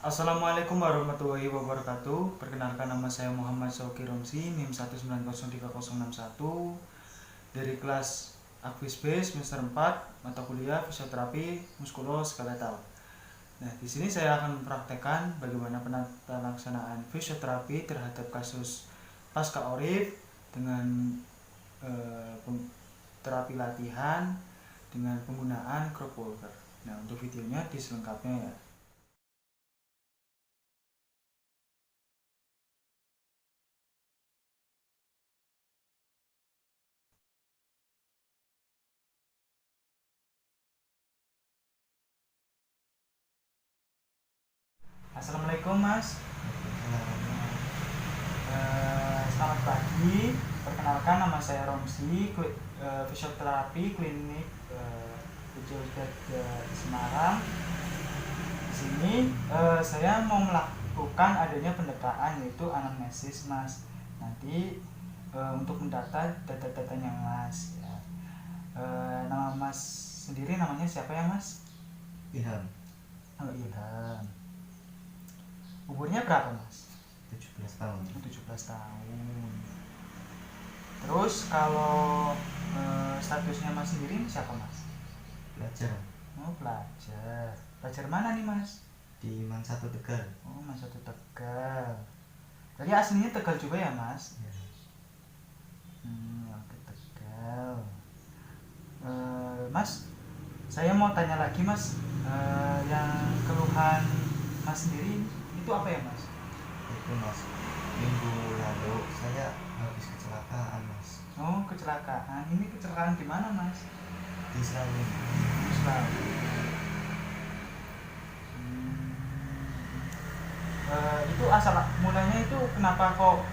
Assalamualaikum warahmatullahi wabarakatuh. Perkenalkan, nama saya Muhammad Syauki Romsi, NIM 1903061 dari kelas Akvis B semester 4, mata kuliah fisioterapi muskuloskeletal. Nah, di sini saya akan mempraktekkan bagaimana pelaksanaan fisioterapi terhadap kasus pasca orif dengan terapi latihan dengan penggunaan crop walker. Nah, untuk videonya diselengkapnya ya. Assalamualaikum Mas. Selamat pagi. Perkenalkan, nama saya Romsi, fisioterapi klinik Fisioterapi di Semarang. Di sini saya mau melakukan adanya pendataan yaitu anamnesis Mas. Nanti untuk mendata data-datanya Mas. Ya. Nama Mas sendiri namanya siapa ya Mas? Ilham. Oh, Ilham. Umurnya berapa Mas? 17 tahun. 17 tahun. Terus kalau statusnya Mas sendiri siapa Mas? Pelajar Oh, pelajar. Pelajar mana nih Mas? di Man 1 Tegal. Oh, Mas satu Tegal. Jadi aslinya Tegal juga ya Mas? Ya. Oke, Tegal. Mas, saya mau tanya lagi Mas. Yang keluhan Mas sendiri itu apa ya Mas? Itu Mas, minggu lalu saya habis kecelakaan Mas. Oh, kecelakaan. Ini kecelakaan di mana Mas? Di Sragen. Selalu. Itu asal mulanya itu kenapa kok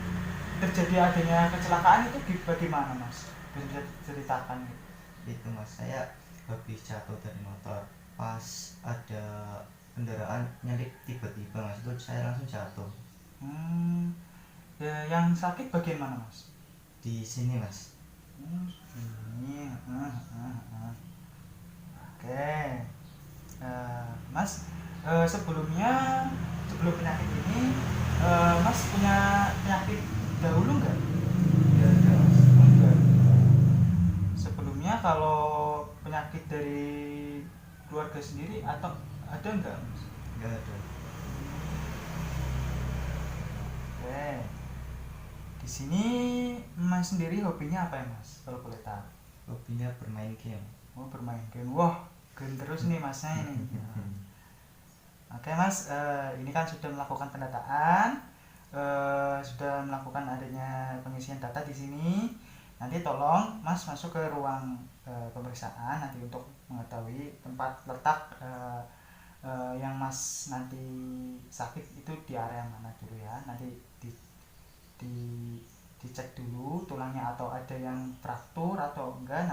terjadi adanya kecelakaan itu bagaimana Mas? Bisa ceritakan gitu. Itu Mas, saya habis jatuh dari motor. Pas ada kendaraan nyalip tiba-tiba Mas, itu saya langsung jatuh. Yang sakit bagian mana Mas? Di sini Mas. Ini. Oke. Mas, sebelum penyakit ini, Mas punya penyakit dahulu nggak? Ya ada Mas. Enggak. Sebelumnya kalau penyakit dari keluarga sendiri atau ada nggak Mas? Nggak ada. Oke. Di sini Mas sendiri hobinya apa ya Mas? Kalau boleh tahu. Hobinya bermain game. Oh, bermain game. Wah, game terus nih Masnya ini. Oke Mas, ini kan sudah melakukan pendataan, sudah melakukan adanya pengisian data di sini. Nanti tolong Mas masuk ke ruang pemeriksaan nanti untuk mengetahui tempat letak yang Mas nanti sakit itu di area mana dulu ya. Nanti di dicek dulu tulangnya atau ada yang fraktur atau enggak.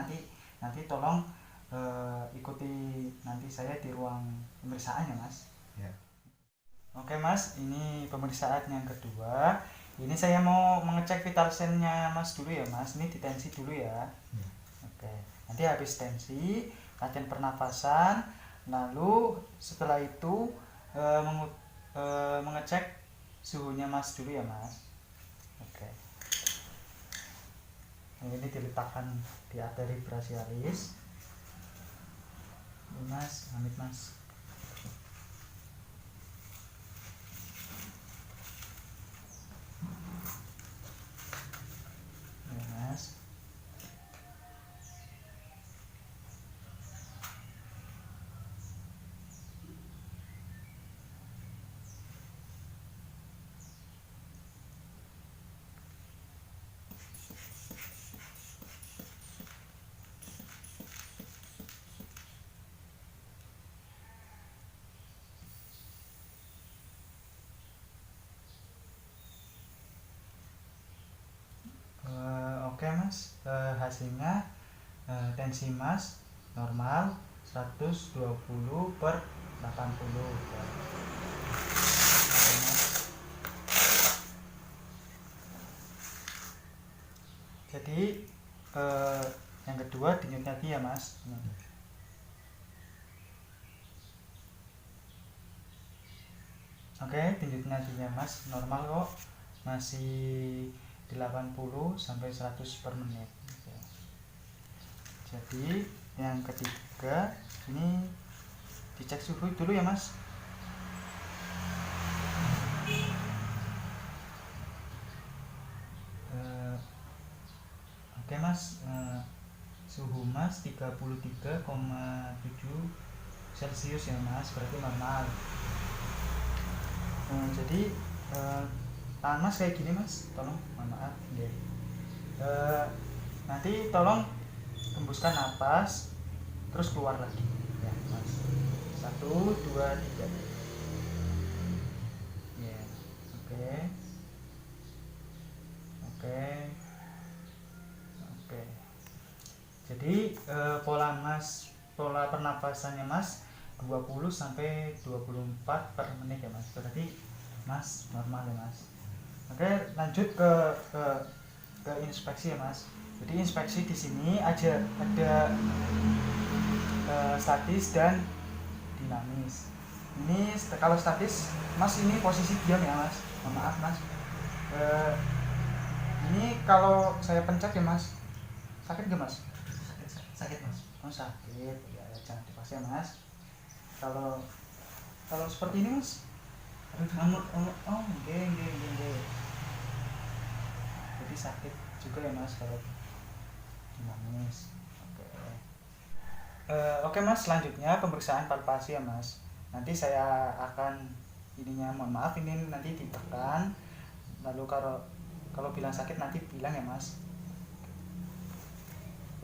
Nanti tolong ikuti nanti saya di ruang pemeriksaan ya Mas. Ya. Oke Mas, ini pemeriksaan yang kedua. Ini saya mau mengecek vital sign-nya Mas dulu ya Mas. Ini ditensi dulu ya. Oke. Nanti habis tensi, latihan pernafasan. Lalu setelah itu mengecek suhunya Mas dulu ya Mas. Oke. Nah, ini diletakkan di arteri brachialis. Ini Mas, amit Mas. Mas. Oke Mas, hasilnya tensi Mas normal 120/80. Oke, Mas. Jadi yang kedua denyut lagi ya Mas. Oke, tinjuk nadinya mas normal kok, masih 80 sampai 100 per menit. Oke. Jadi yang ketiga ini dicek suhu dulu ya mas. Oke mas, suhu mas 33,7 Celcius ya mas, berarti normal. Jadi tangan mas kayak gini mas, tolong, mohon maaf ya. Nanti tolong hembuskan napas terus keluar lagi ya mas. 1, 2, 3 ya. Oke. Jadi pola pernapasannya mas 20 sampai 24 per menit ya mas, berarti mas normal ya mas. Oke, lanjut ke inspeksi ya mas. Jadi inspeksi di sini ada statis dan dinamis. Ini kalau statis mas ini posisi diam ya mas, mohon maaf mas. Ini kalau saya pencet ya mas, sakit gak mas? Sakit mas. Oh sakit ya, jangan dipaksa mas. Kalau seperti ini mas, oh geng. Jadi sakit juga ya mas kalau dinamis. Oke mas, selanjutnya pemeriksaan palpasi ya mas. Nanti saya akan mohon maaf ini nanti ditekan, lalu kalau bilang sakit nanti bilang ya mas.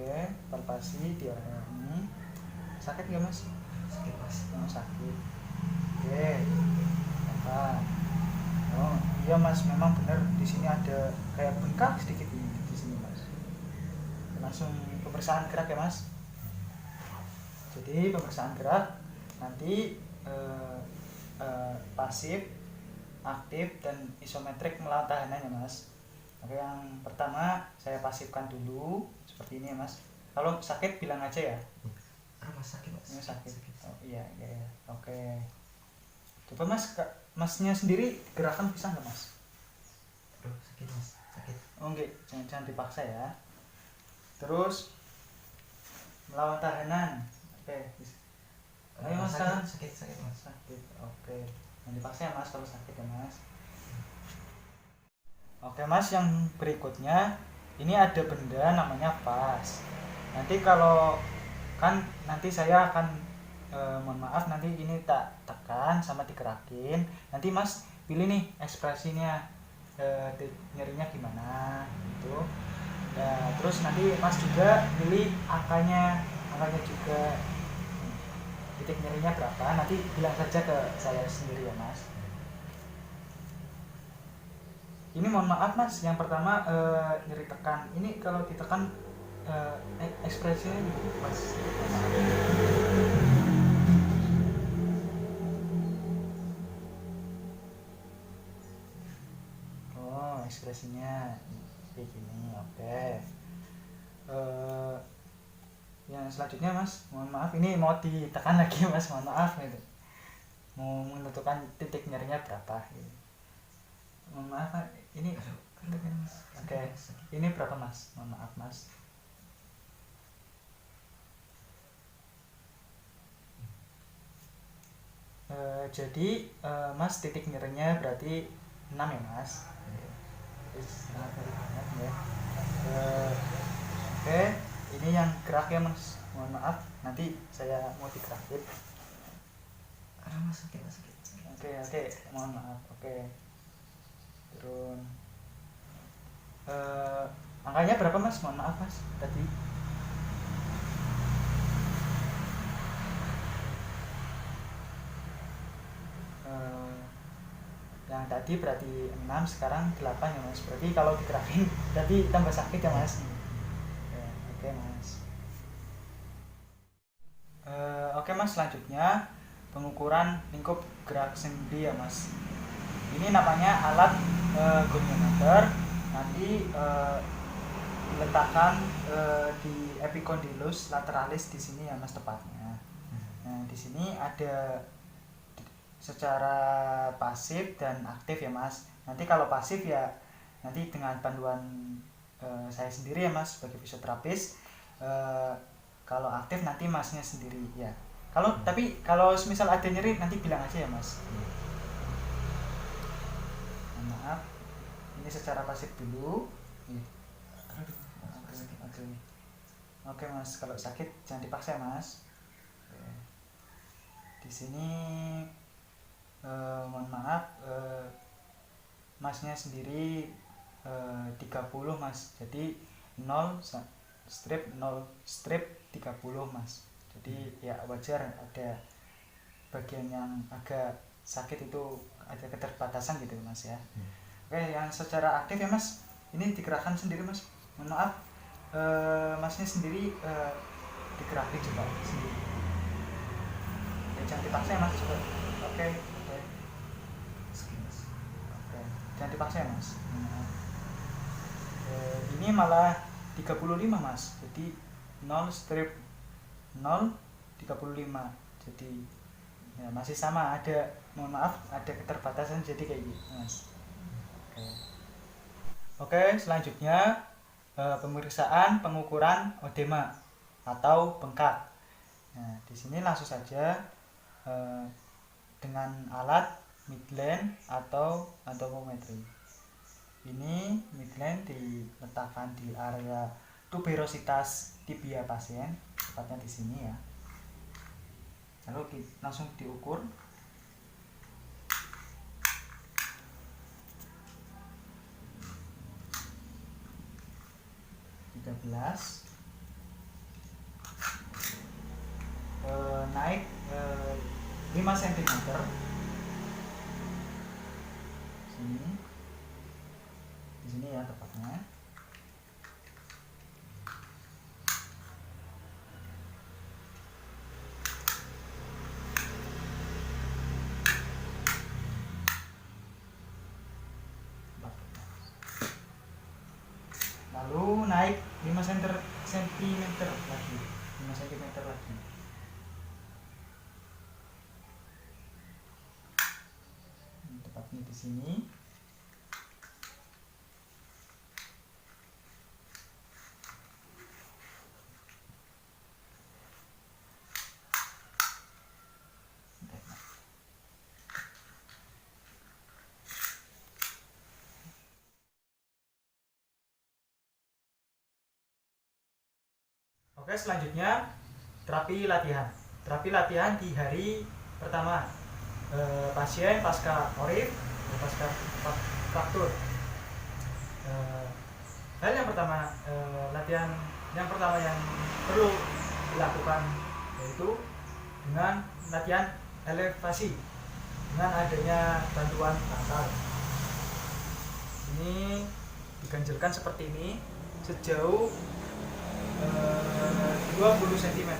Oke, palpasi di area ini. Sakit nggak mas? Sakit mas. Oh, sakit. Oke. Apa? Oh iya mas, memang benar di sini ada kayak bengkak sedikit ini di sini mas. Langsung pemeriksaan gerak ya mas. Jadi pemeriksaan gerak nanti pasif, aktif dan isometrik melawan tahanan ya mas. Oke, yang pertama saya pasifkan dulu seperti ini ya mas. Kalau sakit bilang aja ya. Mas sakit mas. Ini sakit. Oh iya. Oke. Coba mas, masnya sendiri gerakan bisa nggak mas? Aduh sakit mas, sakit. Oh enggak, jangan dipaksa ya. Terus melawan tahanan. Oke. Ayo mas sekarang. Sakit mas. Sakit. Oke. Jangan dipaksa ya mas kalau sakit ya mas. Oke mas, yang berikutnya ini ada benda namanya vas. Nanti kalau nanti saya akan mohon maaf nanti ini tak tekan sama digerakin. Nanti mas pilih nih ekspresinya, nyerinya gimana gitu. Nah, terus nanti mas juga pilih angkanya juga, titik nyerinya berapa. Nanti bilang saja ke saya sendiri ya mas. Ini mohon maaf mas, yang pertama nyeri tekan. Ini kalau ditekan ekspresinya gitu mas. Oh ekspresinya kayak gini. Oke. Yang selanjutnya mas, mohon maaf ini mau ditekan lagi mas, mohon maaf gitu. Mau menentukan titik nyerinya berapa gitu. Mohon maaf ini oke. Ini berapa mas? Mohon maaf mas. Jadi mas titik nyerinya berarti 6 ya mas. Sangat baik banget ya. Oke, ini yang gerak ya mas. Mohon maaf, nanti saya mau digerakin. Mas sakit. Oke, mohon maaf. Oke. Turun. Angkanya berapa mas? Mohon maaf mas tadi. Yang tadi berarti 6, sekarang 8 ya mas. Berarti kalau digerakin berarti tambah sakit ya mas. Oke mas. Oke mas, selanjutnya pengukuran lingkup gerak sendi ya mas. Ini namanya alat goniometer. Nanti diletakkan di epicondylus lateralis di sini ya mas tepatnya. Nah di sini ada secara pasif dan aktif ya Mas. Nanti kalau pasif ya nanti dengan panduan saya sendiri ya Mas sebagai fisioterapis. Kalau aktif nanti Masnya sendiri ya. Tapi kalau misal ada nyeri nanti bilang aja ya Mas. Maaf, ini secara pasif dulu. Oke Mas, kalau sakit jangan dipaksa ya Mas. Di sini mohon maaf, Masnya sendiri 30 Mas, jadi 0 strip 30 Mas. Jadi ya wajar ada bagian yang agak sakit itu, ada keterbatasan gitu Mas ya. Oke, yang secara aktif ya Mas, ini digerakkan sendiri Mas. Mohon maaf, Masnya sendiri digerakkan coba sendiri. Ya, jangan dipaksa ya Mas coba. Oke. Jangan dipaksa ya Mas. Ini malah 35 Mas, jadi 0 strip 0 35, jadi ya masih sama, ada, mohon maaf ada keterbatasan jadi kayak gitu Mas. Oke, selanjutnya pemeriksaan pengukuran odema atau bengkak. Nah, di sini langsung saja dengan alat midline atau antropometri. Ini midline diletakkan di area tuberositas tibia pasien, tepatnya di sini ya. Lalu langsung diukur. Naik 5 cm sini, di sini ya tepatnya. Lalu naik 5 cm lagi, 5 cm lagi. Tepatnya di sini. Oke, selanjutnya terapi latihan. Terapi latihan di hari pertama, pasien pasca orif, pasca fraktur. Hal yang pertama, latihan yang pertama yang perlu dilakukan yaitu dengan latihan elevasi dengan adanya bantuan bantal. Ini diganjilkan seperti ini sejauh 20 cm.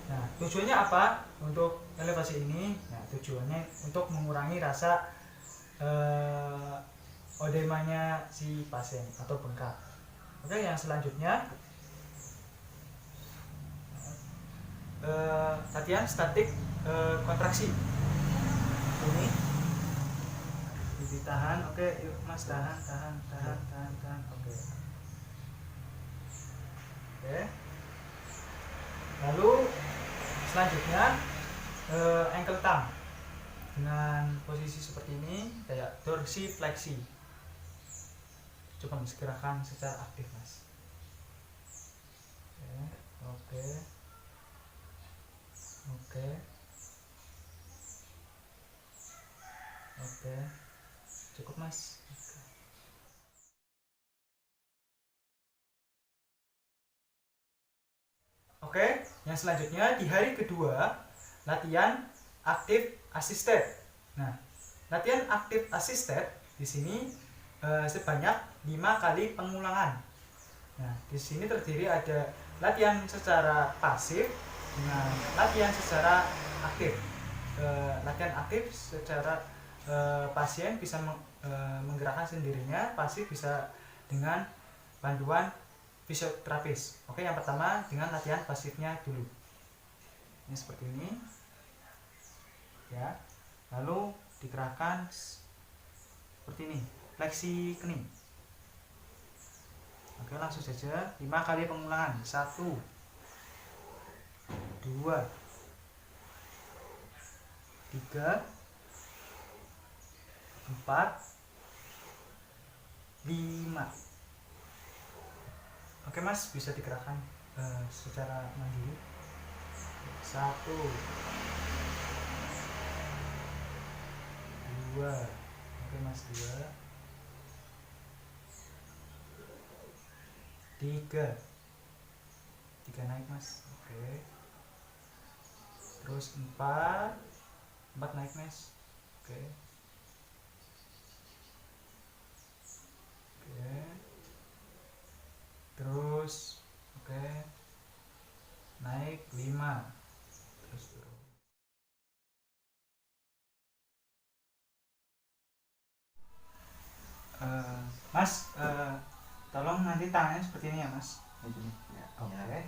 Nah, tujuannya apa untuk elevasi ini? Nah, tujuannya untuk mengurangi rasa odemanya si pasien atau bengkak. Oke, yang selanjutnya latihan statik kontraksi. Ini ditahan. Oke, yuk Mas, tahan. Oke. Lalu selanjutnya ankle thumb dengan posisi seperti ini, kayak dorsifleksi. Coba Mas gerakan secara aktif Mas. Oke. Cukup Mas. Oke, yang selanjutnya di hari kedua latihan aktif assisted. Nah, latihan aktif assisted di sini sebanyak 5 kali pengulangan. Nah, di sini terdiri ada latihan secara pasif dengan latihan secara aktif. Latihan aktif secara pasien bisa menggerakkan sendirinya, pasif bisa dengan bantuan fisioterapis. Oke, yang pertama dengan latihan pasifnya dulu. Ini seperti ini. ya. Lalu digerakkan seperti ini, fleksi kening. Oke, langsung saja 5 kali pengulangan. 1 2 3 4 5. Oke Mas, bisa digerakkan secara mandiri. 1 2. Oke Mas, 2 3 naik Mas. Oke, terus 4 naik Mas. Oke, terus naik 5, terus turun. Mas, tolong nanti tangannya seperti ini ya Mas. Ya, Oke. ya.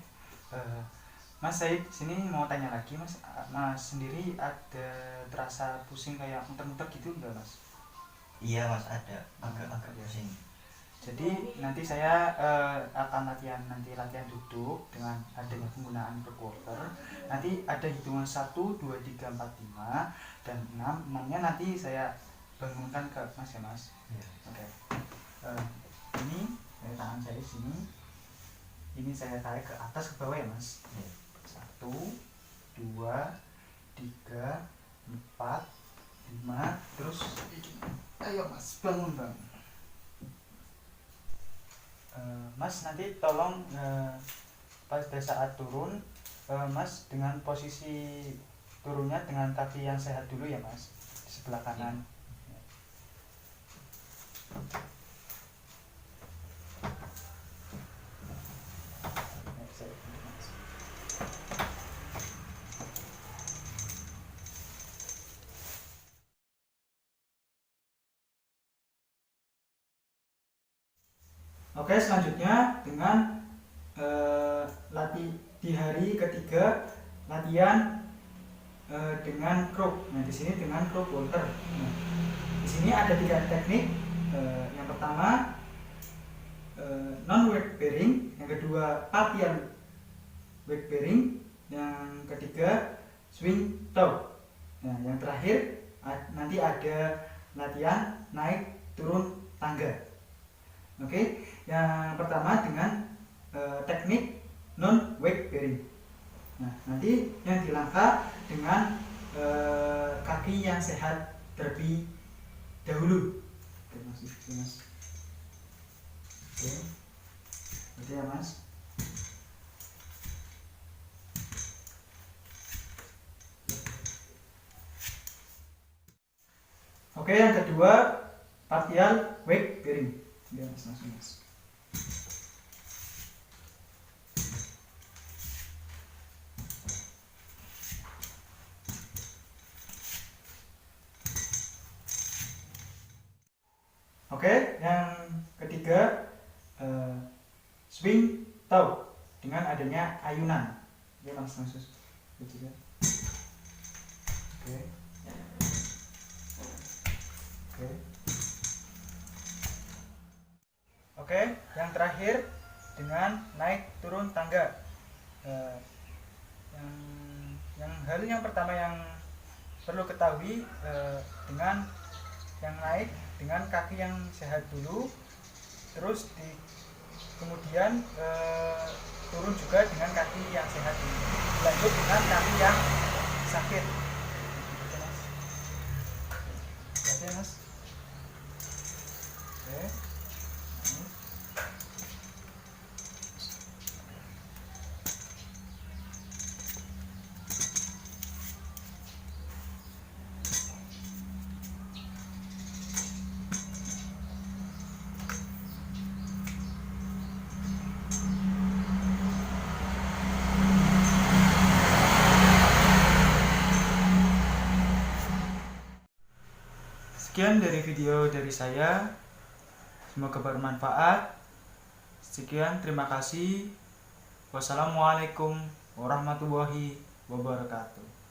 Mas, saya sini mau tanya lagi Mas. Mas sendiri ada terasa pusing kayak muter-muter gitu enggak Mas? Iya Mas, ada agak pusing. Jadi nanti saya akan latihan duduk dengan adanya penggunaan per quarter. Nanti ada hitungan 1, 2, 3, 4, 5 dan 6. 6-nya nanti saya bangunkan ke Mas ya Mas. Ya. Oke. Ini tangan saya di sini. Ini saya tarik ke atas ke bawah ya Mas. Ya. 1 2 3 4 5, terus ayo Mas, bangun Bang. Mas nanti tolong pada saat turun Mas dengan posisi turunnya dengan kaki yang sehat dulu ya Mas, di sebelah kanan. Oke, selanjutnya dengan di hari ketiga latihan dengan crop. Nah, di sini dengan crop walker. Nah, di sini ada 3 teknik. Yang pertama non weight bearing, yang kedua partial weight bearing, yang ketiga swing toe. Nah, yang terakhir nanti ada latihan naik turun tangga. Oke, yang pertama dengan teknik non weight bearing. Nah, nanti yang dilangkah dengan kaki yang sehat terlebih dahulu. Oke, Mas. Oke, gitu ya Mas. Oke, yang kedua partial weight bearing. Ya, Mas. Oke, yang ketiga swing toe dengan adanya ayunan. Ya Mas. Oke. Oke, yang terakhir dengan naik turun tangga. Yang pertama yang perlu ketahui dengan yang naik dengan kaki yang sehat dulu, terus kemudian turun juga dengan kaki yang sehat dulu, lanjut dengan kaki yang sakit. Oke Mas. Oke. Sekian dari video dari saya, semoga bermanfaat. Sekian, terima kasih. Wassalamualaikum warahmatullahi wabarakatuh.